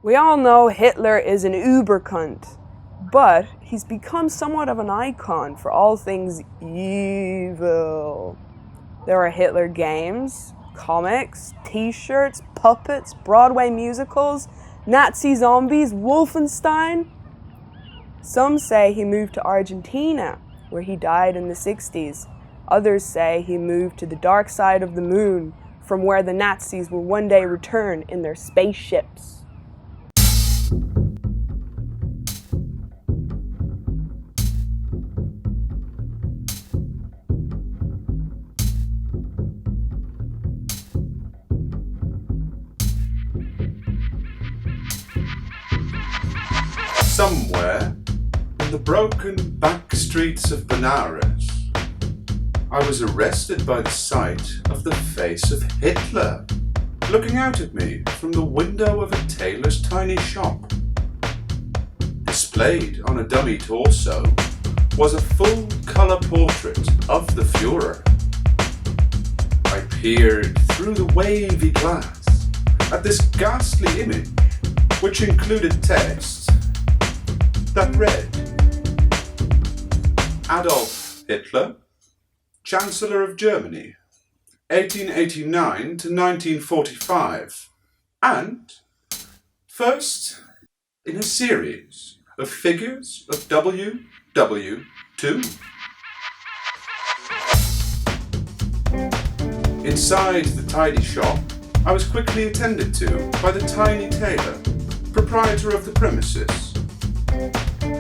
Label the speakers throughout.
Speaker 1: We all know Hitler is an uber cunt, but he's become somewhat of an icon for all things evil. There are Hitler games, comics, t-shirts, puppets, Broadway musicals, Nazi zombies, Wolfenstein. Some say he moved to Argentina, where he died in the 60s. Others say he moved to the dark side of the moon, from where the Nazis will one day return in their spaceships.
Speaker 2: Somewhere in the broken backstreets of Banares, I was arrested by the sight of the face of Hitler looking out at me from the window of a tailor's tiny shop. Displayed on a dummy torso was a full-colour portrait of the Führer. I peered through the wavy glass at this ghastly image, which included text that read, Adolf Hitler, Chancellor of Germany, 1889 to 1945, and first in a series of figures of WW2. Inside the tidy shop, I was quickly attended to by the tiny tailor, proprietor of the premises.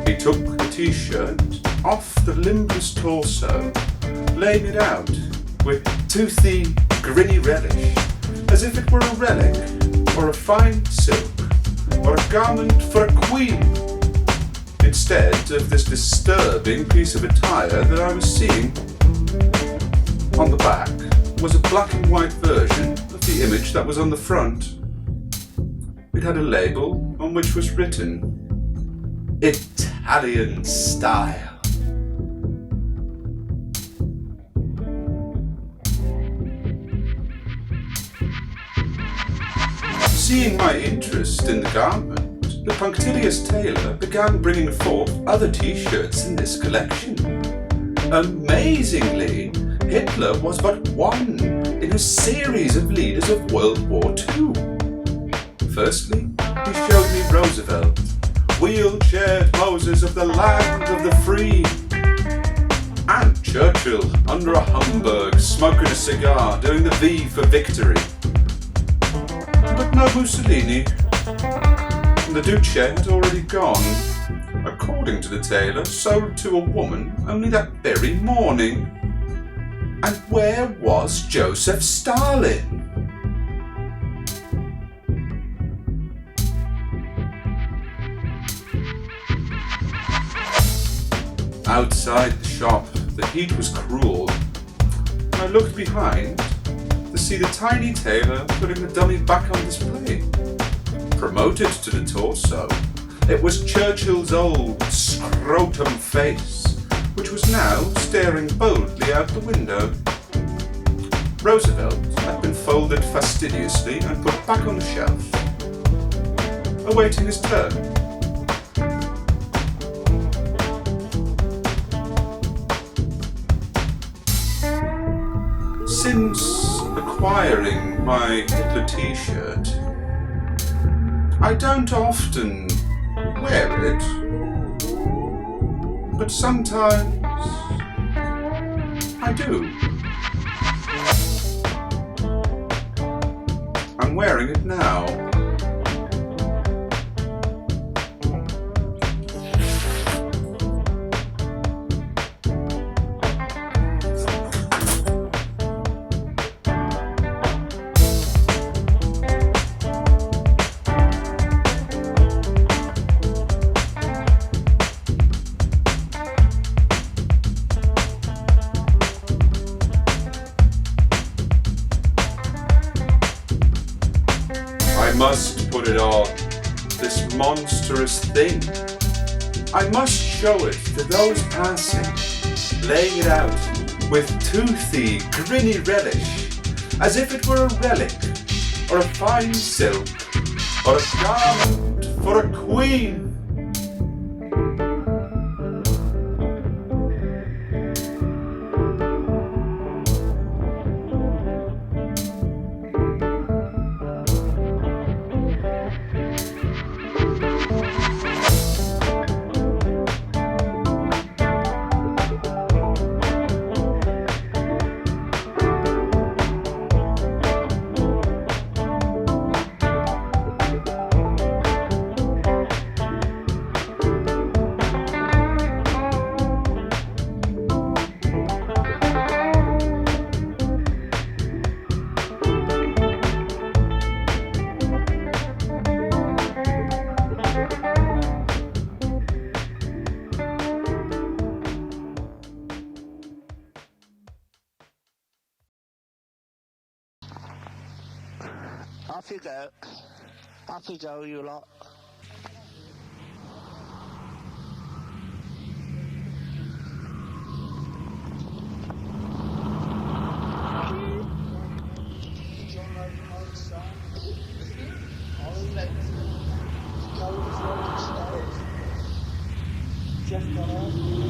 Speaker 2: He took the t-shirt off the limbless torso, laying it out with toothy, grinny relish, as if it were a relic, or a fine silk, or a garment for a queen, instead of this disturbing piece of attire that I was seeing. On the back was a black and white version of the image that was on the front. It had a label on which was written, Italian style. Seeing my interest in the garment, the punctilious tailor began bringing forth other t-shirts in this collection. Amazingly, Hitler was but one in a series of leaders of World War II. Firstly, he showed me Roosevelt, wheelchaired Moses of the land of the free, and Churchill under a Humberg, smoking a cigar, doing the V for victory. But no Mussolini. The Duce had already gone, according to the tailor, sold to a woman only that very morning. And where was Joseph Stalin? Outside the shop, the heat was cruel. I looked behind to see the tiny tailor putting the dummy back on display. Promoted to the torso, it was Churchill's old scrotum face, which was now staring boldly out the window. Roosevelt had been folded fastidiously and put back on the shelf, awaiting his turn. Since acquiring my Hitler t-shirt, I don't often wear it, but sometimes I do. I'm wearing it now. I must put it on, this monstrous thing. I must show it to those passing, laying it out with toothy, grinny relish, as if it were a relic, or a fine silk, or a garment for a queen.
Speaker 3: Off you go. Off you go, you lot. Jeff Banares.